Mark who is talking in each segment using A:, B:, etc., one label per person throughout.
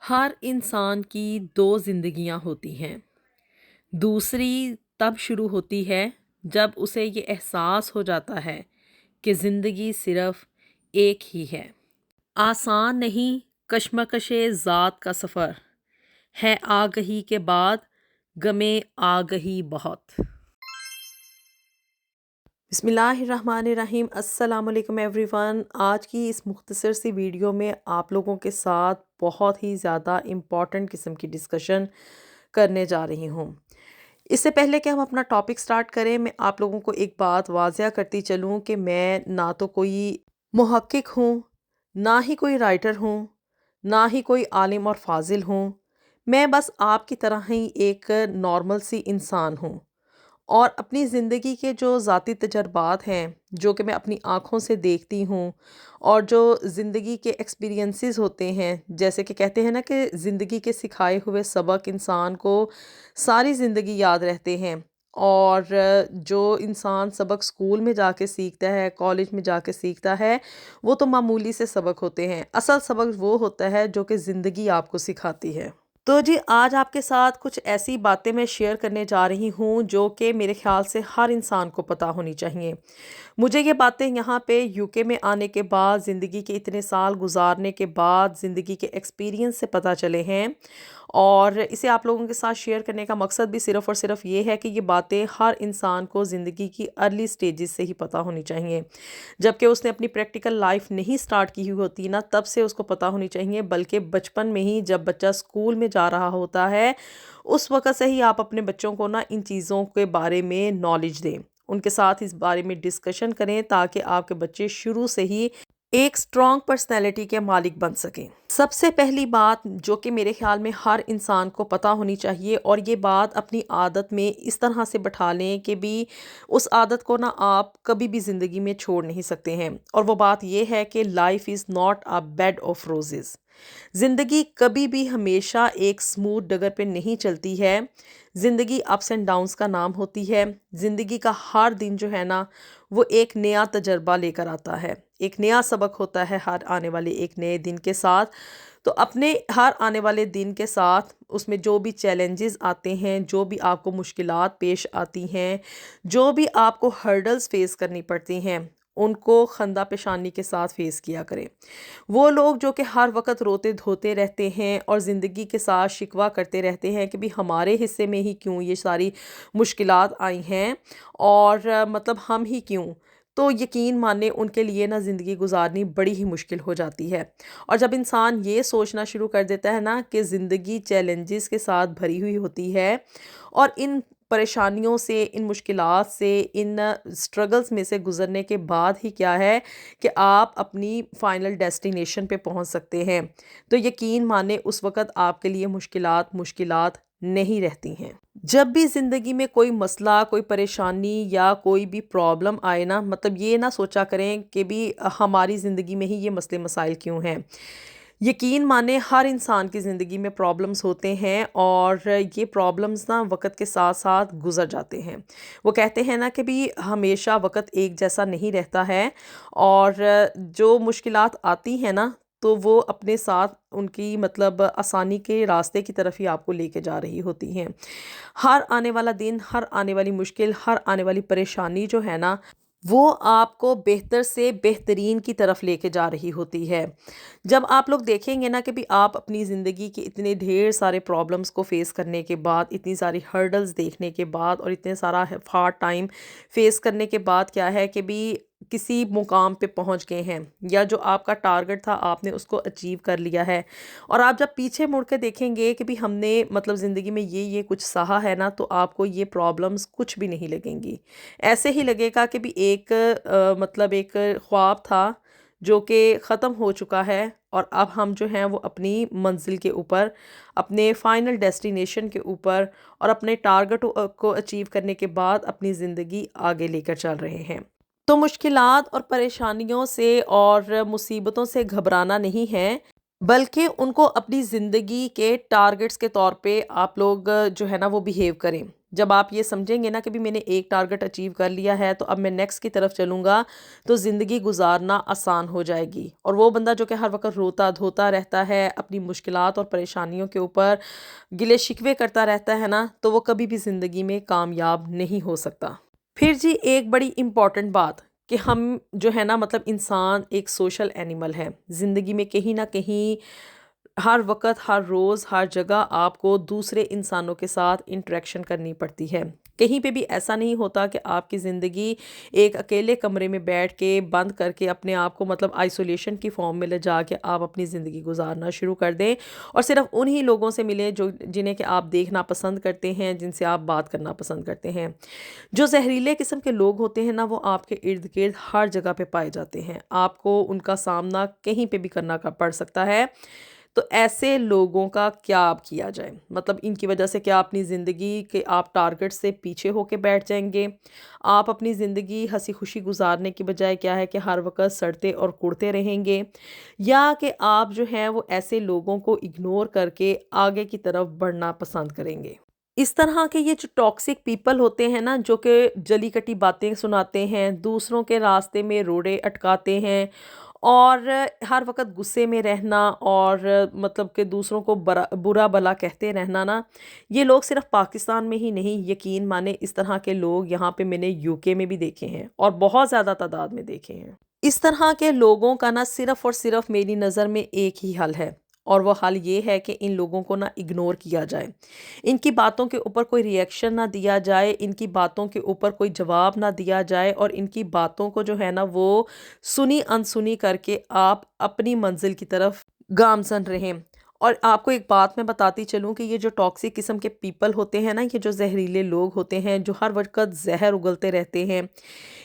A: ہر انسان کی دو زندگیاں ہوتی ہیں۔ دوسری تب شروع ہوتی ہے جب اسے یہ احساس ہو جاتا ہے کہ زندگی صرف ایک ہی ہے۔ آسان نہیں کشمکش ذات کا سفر ہے، آگہی کے بعد غمِ آگہی بہت۔ بسم اللہ الرحمن الرحیم۔ السلام علیکم ایوری ون۔ آج کی اس مختصر سی ویڈیو میں آپ لوگوں کے ساتھ بہت ہی زیادہ امپورٹنٹ قسم کی ڈسکشن کرنے جا رہی ہوں۔ اس سے پہلے کہ ہم اپنا ٹاپک سٹارٹ کریں، میں آپ لوگوں کو ایک بات واضح کرتی چلوں کہ میں نہ تو کوئی محقق ہوں، نہ ہی کوئی رائٹر ہوں، نہ ہی کوئی عالم اور فاضل ہوں۔ میں بس آپ کی طرح ہی ایک نارمل سی انسان ہوں، اور اپنی زندگی کے جو ذاتی تجربات ہیں، جو کہ میں اپنی آنکھوں سے دیکھتی ہوں، اور جو زندگی کے ایکسپیرینسز ہوتے ہیں، جیسے کہ کہتے ہیں نا کہ زندگی کے سکھائے ہوئے سبق انسان کو ساری زندگی یاد رہتے ہیں، اور جو انسان سبق اسکول میں جا کے سیکھتا ہے، کالج میں جا کے سیکھتا ہے، وہ تو معمولی سے سبق ہوتے ہیں۔ اصل سبق وہ ہوتا ہے جو کہ زندگی آپ کو سکھاتی ہے۔ تو جی، آج آپ کے ساتھ کچھ ایسی باتیں میں شیئر کرنے جا رہی ہوں جو کہ میرے خیال سے ہر انسان کو پتہ ہونی چاہیے۔ مجھے یہ باتیں یہاں پہ UK میں آنے کے بعد، زندگی کے اتنے سال گزارنے کے بعد، زندگی کے ایکسپیرینس سے پتہ چلے ہیں، اور اسے آپ لوگوں کے ساتھ شیئر کرنے کا مقصد بھی صرف اور صرف یہ ہے کہ یہ باتیں ہر انسان کو زندگی کی ارلی سٹیجز سے ہی پتہ ہونی چاہیے۔ جبکہ اس نے اپنی پریکٹیکل لائف نہیں سٹارٹ کی ہوئی ہوتی نا، تب سے اس کو پتہ ہونی چاہیے، بلکہ بچپن میں ہی جب بچہ اسکول میں جا رہا ہوتا ہے، اس وقت سے ہی آپ اپنے بچوں کو نا ان چیزوں کے بارے میں نالج دیں، ان کے ساتھ اس بارے میں ڈسکشن کریں، تاکہ آپ کے بچے شروع سے ہی ایک سٹرونگ پرسنالٹی کے مالک بن سکیں۔ سب سے پہلی بات جو کہ میرے خیال میں ہر انسان کو پتہ ہونی چاہیے، اور یہ بات اپنی عادت میں اس طرح سے بٹھا لیں کہ بھی اس عادت کو نا آپ کبھی بھی زندگی میں چھوڑ نہیں سکتے ہیں، اور وہ بات یہ ہے کہ life is not a bad of roses. زندگی کبھی بھی ہمیشہ ایک سموتھ ڈگر پہ نہیں چلتی ہے۔ زندگی اپس اینڈ ڈاؤنس کا نام ہوتی ہے۔ زندگی کا ہر دن جو ہے نا، وہ ایک نیا تجربہ لے کر آتا ہے، ایک نیا سبق ہوتا ہے ہر آنے والے ایک نئے دن کے ساتھ۔ تو اپنے ہر آنے والے دن کے ساتھ اس میں جو بھی چیلنجز آتے ہیں، جو بھی آپ کو مشکلات پیش آتی ہیں، جو بھی آپ کو ہرڈلز فیس کرنی پڑتی ہیں، ان کو خندہ پیشانی کے ساتھ فیس کیا کریں۔ وہ لوگ جو کہ ہر وقت روتے دھوتے رہتے ہیں اور زندگی کے ساتھ شکوہ کرتے رہتے ہیں کہ بھی ہمارے حصے میں ہی کیوں یہ ساری مشکلات آئی ہیں، اور مطلب ہم ہی کیوں، تو یقین مانیں ان کے لیے نا زندگی گزارنی بڑی ہی مشکل ہو جاتی ہے۔ اور جب انسان یہ سوچنا شروع کر دیتا ہے نا کہ زندگی چیلنجز کے ساتھ بھری ہوئی ہوتی ہے، اور ان پریشانیوں سے، ان مشکلات سے، ان سٹرگلز میں سے گزرنے کے بعد ہی کیا ہے کہ آپ اپنی فائنل ڈیسٹینیشن پہ پہنچ سکتے ہیں، تو یقین مانیں اس وقت آپ کے لیے مشکلات نہیں رہتی ہیں۔ جب بھی زندگی میں کوئی مسئلہ، کوئی پریشانی یا کوئی بھی پرابلم آئے نا، مطلب یہ نہ سوچا کریں کہ بھی ہماری زندگی میں ہی یہ مسئلے مسائل کیوں ہیں۔ یقین مانیں ہر انسان کی زندگی میں پرابلمز ہوتے ہیں، اور یہ پرابلمز نا وقت کے ساتھ ساتھ گزر جاتے ہیں۔ وہ کہتے ہیں نا کہ بھی ہمیشہ وقت ایک جیسا نہیں رہتا ہے، اور جو مشکلات آتی ہیں نا، تو وہ اپنے ساتھ ان کی مطلب آسانی کے راستے کی طرف ہی آپ کو لے کے جا رہی ہوتی ہیں۔ ہر آنے والا دن، ہر آنے والی مشکل، ہر آنے والی پریشانی جو ہے نا، وہ آپ کو بہتر سے بہترین کی طرف لے کے جا رہی ہوتی ہے۔ جب آپ لوگ دیکھیں گے نا کہ بھی آپ اپنی زندگی کے اتنے ڈھیر سارے پرابلمز کو فیس کرنے کے بعد، اتنی ساری ہرڈلز دیکھنے کے بعد، اور اتنے سارا ہارڈ ٹائم فیس کرنے کے بعد کیا ہے کہ بھی کسی مقام پہ پہنچ گئے ہیں، یا جو آپ کا ٹارگٹ تھا آپ نے اس کو اچیو کر لیا ہے، اور آپ جب پیچھے مڑ کے دیکھیں گے کہ بھی ہم نے مطلب زندگی میں یہ کچھ سہا ہے نا، تو آپ کو یہ پرابلمز کچھ بھی نہیں لگیں گی۔ ایسے ہی لگے گا کہ بھی ایک مطلب ایک خواب تھا جو کہ ختم ہو چکا ہے، اور اب ہم جو ہیں وہ اپنی منزل کے اوپر، اپنے فائنل ڈیسٹینیشن کے اوپر، اور اپنے ٹارگٹ کو اچیو کرنے کے بعد اپنی زندگی آگے لے کر چل رہے ہیں۔ تو مشکلات اور پریشانیوں سے اور مصیبتوں سے گھبرانا نہیں ہے، بلکہ ان کو اپنی زندگی کے ٹارگٹس کے طور پہ آپ لوگ جو ہے نا وہ بیہیو کریں۔ جب آپ یہ سمجھیں گے نا کہ بھی میں نے ایک ٹارگٹ اچیو کر لیا ہے تو اب میں نیکسٹ کی طرف چلوں گا، تو زندگی گزارنا آسان ہو جائے گی۔ اور وہ بندہ جو کہ ہر وقت روتا دھوتا رہتا ہے، اپنی مشکلات اور پریشانیوں کے اوپر گلے شکوے کرتا رہتا ہے نا، تو وہ کبھی بھی زندگی میں کامیاب نہیں ہو سکتا۔ پھر جی ایک بڑی امپورٹنٹ بات کہ ہم جو ہے نا مطلب انسان ایک سوشل اینیمل ہے، زندگی میں کہیں نہ کہیں ہر وقت ہر روز ہر جگہ آپ کو دوسرے انسانوں کے ساتھ انٹریکشن کرنی پڑتی ہے۔ کہیں پہ بھی ایسا نہیں ہوتا کہ آپ کی زندگی ایک اکیلے کمرے میں بیٹھ کے بند کر کے اپنے آپ کو مطلب آئسولیشن کی فارم میں لے جا کے آپ اپنی زندگی گزارنا شروع کر دیں اور صرف انہی لوگوں سے ملیں جنہیں کہ آپ دیکھنا پسند کرتے ہیں، جن سے آپ بات کرنا پسند کرتے ہیں۔ جو زہریلے قسم کے لوگ ہوتے ہیں نا وہ آپ کے ارد گرد ہر جگہ پہ پائے جاتے ہیں، آپ کو ان کا سامنا کہیں پہ بھی کرنا پڑ سکتا ہے۔ تو ایسے لوگوں کا کیا آپ کیا جائے؟ مطلب ان کی وجہ سے کیا اپنی زندگی کے آپ ٹارگٹ سے پیچھے ہو کے بیٹھ جائیں گے؟ آپ اپنی زندگی ہنسی خوشی گزارنے کی بجائے کیا ہے کہ ہر وقت سڑتے اور کڑتے رہیں گے؟ یا کہ آپ جو ہیں وہ ایسے لوگوں کو اگنور کر کے آگے کی طرف بڑھنا پسند کریں گے؟ اس طرح کے یہ جو ٹاکسک پیپل ہوتے ہیں نا، جو کہ جلی کٹی باتیں سناتے ہیں، دوسروں کے راستے میں روڑے اٹکاتے ہیں اور ہر وقت غصے میں رہنا اور مطلب کہ دوسروں کو برا بلا کہتے رہنا نا، یہ لوگ صرف پاکستان میں ہی نہیں، یقین مانے اس طرح کے لوگ یہاں پہ میں نے یو کے میں بھی دیکھے ہیں اور بہت زیادہ تعداد میں دیکھے ہیں۔ اس طرح کے لوگوں کا نا صرف اور صرف میری نظر میں ایک ہی حل ہے، اور وہ حل یہ ہے کہ ان لوگوں کو نہ اگنور کیا جائے، ان کی باتوں کے اوپر کوئی ریئیکشن نہ دیا جائے، ان کی باتوں کے اوپر کوئی جواب نہ دیا جائے، اور ان کی باتوں کو جو ہے نا وہ سنی انسنی کر کے آپ اپنی منزل کی طرف گامزن رہیں۔ اور آپ کو ایک بات میں بتاتی چلوں کہ یہ جو ٹاکسک قسم کے پیپل ہوتے ہیں نا، یہ جو زہریلے لوگ ہوتے ہیں جو ہر وقت زہر اگلتے رہتے ہیں،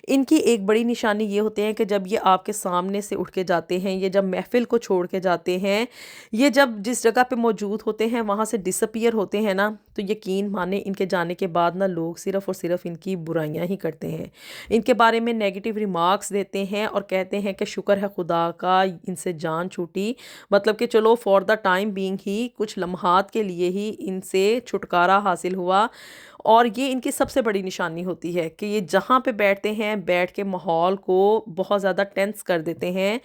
A: ان کی ایک بڑی نشانی یہ ہوتے ہیں کہ جب یہ آپ کے سامنے سے اٹھ کے جاتے ہیں، یہ جب محفل کو چھوڑ کے جاتے ہیں، یہ جب جس جگہ پہ موجود ہوتے ہیں وہاں سے ڈس اپیئر ہوتے ہیں نا، تو یقین مانے ان کے جانے کے بعد نا لوگ صرف اور صرف ان کی برائیاں ہی کرتے ہیں، ان کے بارے میں نیگیٹو ریمارکس دیتے ہیں اور کہتے ہیں کہ شکر ہے خدا کا ان سے جان چھوٹی، مطلب کہ چلو فار دا ٹائم بینگ ہی، کچھ لمحات کے لیے ہی ان سے چھٹکارا حاصل ہوا۔ اور یہ ان کی سب سے بڑی نشانی ہوتی ہے کہ یہ جہاں پہ بیٹھتے ہیں بیٹھ کے ماحول کو بہت زیادہ ٹینس کر دیتے ہیں،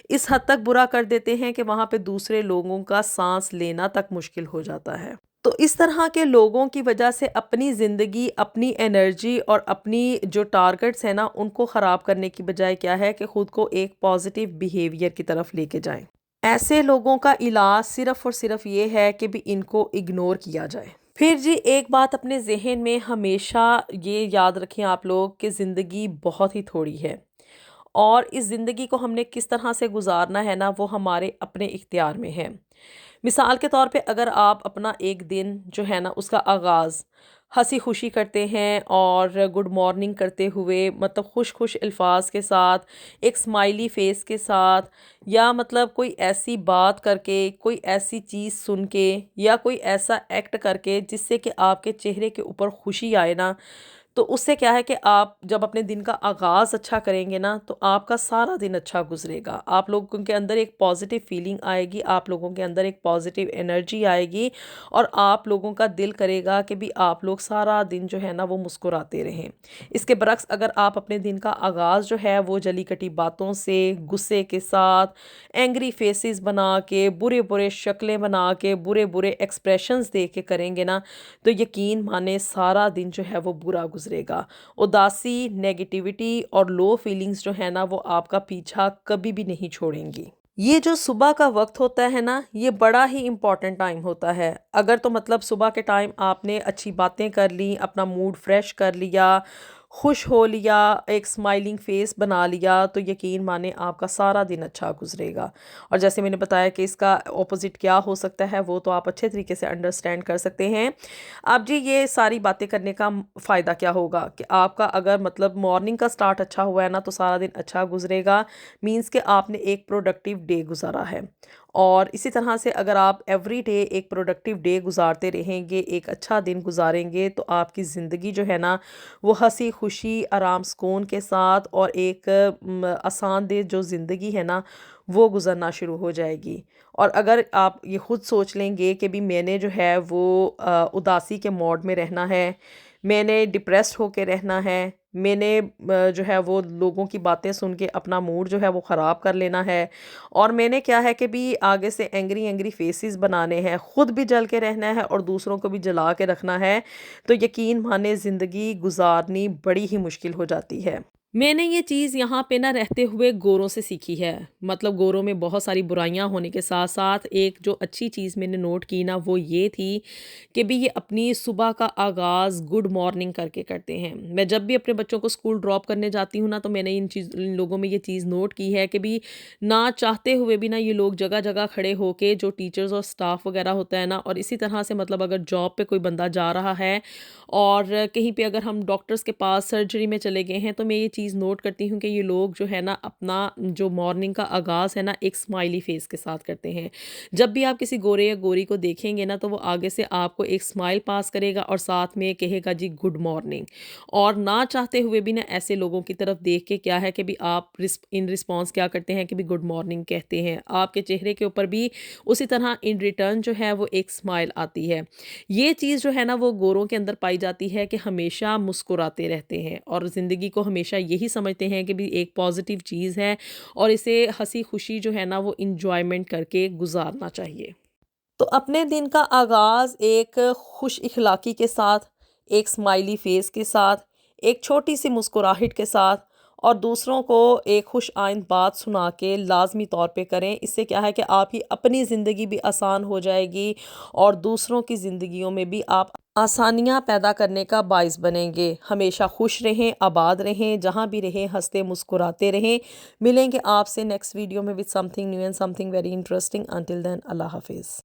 A: اس حد تک برا کر دیتے ہیں کہ وہاں پہ دوسرے لوگوں کا سانس لینا تک مشکل ہو جاتا ہے۔ تو اس طرح کے لوگوں کی وجہ سے اپنی زندگی، اپنی انرجی اور اپنی جو ٹارگٹس ہیں نا ان کو خراب کرنے کی بجائے کیا ہے کہ خود کو ایک پازیٹیو بیہیویئر کی طرف لے کے جائیں۔ ایسے لوگوں کا علاج صرف اور صرف یہ ہے کہ بھی ان کو اگنور کیا جائے۔ پھر جی ایک بات اپنے ذہن میں ہمیشہ یہ یاد رکھیں آپ لوگ کہ زندگی بہت ہی تھوڑی ہے، اور اس زندگی کو ہم نے کس طرح سے گزارنا ہے نا وہ ہمارے اپنے اختیار میں ہے۔ مثال کے طور پہ اگر آپ اپنا ایک دن جو ہے نا اس کا آغاز ہنسی خوشی کرتے ہیں اور گڈ مارننگ کرتے ہوئے، مطلب خوش خوش الفاظ کے ساتھ، ایک سمائلی فیس کے ساتھ، یا مطلب کوئی ایسی بات کر کے، کوئی ایسی چیز سن کے، یا کوئی ایسا ایکٹ کر کے جس سے کہ آپ کے چہرے کے اوپر خوشی آئے نا، تو اس سے کیا ہے کہ آپ جب اپنے دن کا آغاز اچھا کریں گے نا تو آپ کا سارا دن اچھا گزرے گا، آپ لوگوں کے اندر ایک پازیٹیو فیلنگ آئے گی، آپ لوگوں کے اندر ایک پازیٹیو انرجی آئے گی، اور آپ لوگوں کا دل کرے گا کہ بھی آپ لوگ سارا دن جو ہے نا وہ مسکراتے رہیں۔ اس کے برعکس اگر آپ اپنے دن کا آغاز جو ہے وہ جلی کٹی باتوں سے، غصے کے ساتھ، اینگری فیسز بنا کے، برے برے شکلیں بنا کے، برے برے ایکسپریشنز دے کے کریں گے نا، تو یقین مانے سارا دن جو ہے وہ برا گزرے گا۔ اداسی، نیگیٹیوٹی اور لو فیلنگز جو ہے نا وہ آپ کا پیچھا کبھی بھی نہیں چھوڑیں گی۔ یہ جو صبح کا وقت ہوتا ہے نا یہ بڑا ہی امپورٹنٹ ٹائم ہوتا ہے۔ اگر تو مطلب صبح کے ٹائم آپ نے اچھی باتیں کر لیں، اپنا موڈ فریش کر لیا، خوش ہو لیا، ایک سمائلنگ فیس بنا لیا، تو یقین مانے آپ کا سارا دن اچھا گزرے گا۔ اور جیسے میں نے بتایا کہ اس کا اپوزٹ کیا ہو سکتا ہے وہ تو آپ اچھے طریقے سے انڈرسٹینڈ کر سکتے ہیں۔ اب جی یہ ساری باتیں کرنے کا فائدہ کیا ہوگا کہ آپ کا اگر مطلب مارننگ کا سٹارٹ اچھا ہوا ہے نا تو سارا دن اچھا گزرے گا، مینز کہ آپ نے ایک پروڈکٹیو ڈے گزارا ہے۔ اور اسی طرح سے اگر آپ ایوری ڈے ایک پروڈکٹیو ڈے گزارتے رہیں گے، ایک اچھا دن گزاریں گے، تو آپ کی زندگی جو ہے نا وہ ہنسی خوشی آرام سکون کے ساتھ اور ایک آسان دہ جو زندگی ہے نا وہ گزرنا شروع ہو جائے گی۔ اور اگر آپ یہ خود سوچ لیں گے کہ بھی میں نے جو ہے وہ اداسی کے موڈ میں رہنا ہے، میں نے ڈپریسڈ ہو کے رہنا ہے، میں نے جو ہے وہ لوگوں کی باتیں سن کے اپنا موڈ جو ہے وہ خراب کر لینا ہے، اور میں نے کیا ہے کہ بھی آگے سے اینگری فیسز بنانے ہیں، خود بھی جل کے رہنا ہے اور دوسروں کو بھی جلا کے رکھنا ہے، تو یقین مانے زندگی گزارنی بڑی ہی مشکل ہو جاتی ہے۔ میں نے یہ چیز یہاں پہ نہ رہتے ہوئے گوروں سے سیکھی ہے، مطلب گوروں میں بہت ساری برائیاں ہونے کے ساتھ ساتھ ایک جو اچھی چیز میں نے نوٹ کی نا وہ یہ تھی کہ بھی یہ اپنی صبح کا آغاز گڈ مارننگ کر کے کرتے ہیں۔ میں جب بھی اپنے بچوں کو اسکول ڈراپ کرنے جاتی ہوں نا تو میں نے ان لوگوں میں یہ چیز نوٹ کی ہے کہ بھی نہ چاہتے ہوئے بھی نا یہ لوگ جگہ جگہ کھڑے ہو کے جو ٹیچرز اور سٹاف وغیرہ ہوتا ہے نا، اور اسی طرح سے مطلب اگر جاب پہ کوئی بندہ جا رہا ہے اور کہیں پہ اگر ہم ڈاکٹرز کے پاس سرجری میں چلے گئے ہیں تو میں یہ چیز نوٹ کرتی ہوں کہ یہ لوگ جو ہے نا اپنا جو مارننگ کا آغاز ہے نا ایک اسمائلی فیس کے ساتھ کرتے ہیں۔ جب بھی آپ کسی گورے یا گوری کو دیکھیں گے نا تو وہ آگے سے آپ کو ایک اسمائل پاس کرے گا اور ساتھ میں کہے گا جی گڈ مارننگ، اور نہ چاہتے ہوئے بھی نا ایسے لوگوں کی طرف دیکھ کے کیا ہے کہ بھی آپ ان رسپانس کیا کرتے ہیں کہ بھی گڈ مارننگ کہتے ہیں، آپ کے چہرے کے اوپر بھی اسی طرح ان ریٹرن جو ہے وہ ایک اسمائل آتی ہے۔ یہ چیز جو ہے نا وہ گوروں کے اندر پائی جاتی ہے کہ ہمیشہ مسکراتے رہتے ہیں اور زندگی کو ہمیشہ یہی سمجھتے ہیں کہ بھی ایک پازیٹیو چیز ہے اور اسے ہنسی خوشی جو ہے نا وہ انجوائمنٹ کر کے گزارنا چاہیے۔ تو اپنے دن کا آغاز ایک خوش اخلاقی کے ساتھ، ایک اسمائلی فیس کے ساتھ، ایک چھوٹی سی مسکراہٹ کے ساتھ اور دوسروں کو ایک خوش آئند بات سنا کے لازمی طور پہ کریں۔ اس سے کیا ہے کہ آپ ہی اپنی زندگی بھی آسان ہو جائے گی اور دوسروں کی زندگیوں میں بھی آپ آسانیاں پیدا کرنے کا باعث بنیں گے۔ ہمیشہ خوش رہیں، آباد رہیں، جہاں بھی رہیں ہنستے مسکراتے رہیں۔ ملیں گے آپ سے نیکسٹ ویڈیو میں with something new and something very interesting. Until then, اللہ حافظ۔